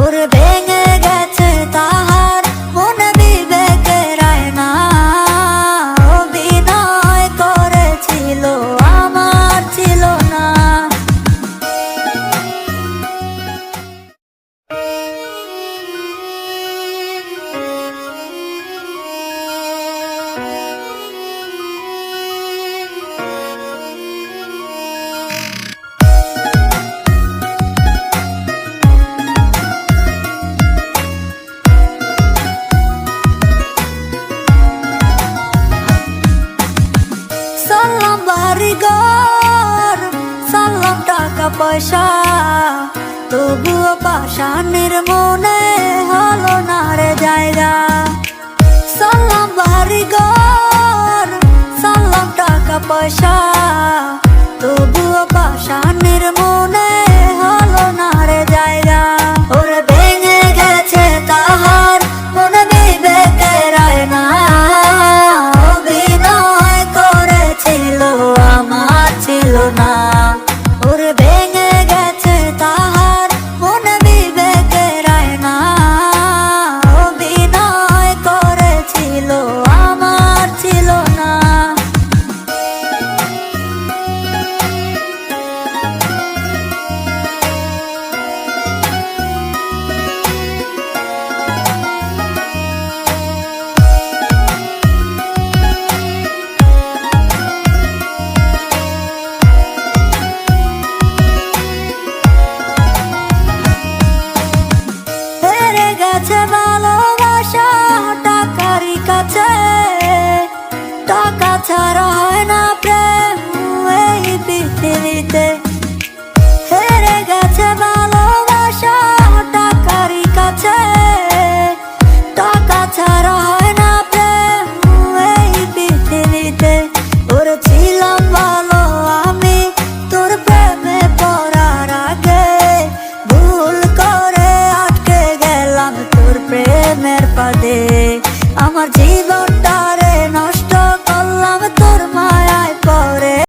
ওরে ভেঙে গেছে তাহার মন বিবেকের আয়না, অভিনয় করেছিল আমার ছিল না। সালাম বাড়িঘর, সালাম টাকা পয়সা, তবুও পাষাণের মনে হলো না রে জায়গা। সালাম বাড়িঘর, সালাম টাকা পয়সা, তবুও পাষাণের মনে হলো না রে জায়গা। ওরে ভেঙে গেছে তাহার মন বিবেকের আয়না, অভিনয় করেছিল আমার ছিল না। ওরে ভেঙে গেছে তাহার মন বিবেকের আয়না, অভিনয় করেছিল আমার ছিল না। হেরে গেছে ভালোবাসা টাকারই কাছে, টাকা ছাড়া হয় না প্রেম এই পৃথিবীতে। হেরে গেছে ভালোবাসা টাকারই কাছে, টাকা ছাড়া হয় না প্রেম এই পৃথিবীতে। ওরে ছিলাম ভালো আমি তোর প্রেমে পড়ার আগে, ভুল করে আটকে গেলাম তোর প্রেমের ফাঁদে। আমার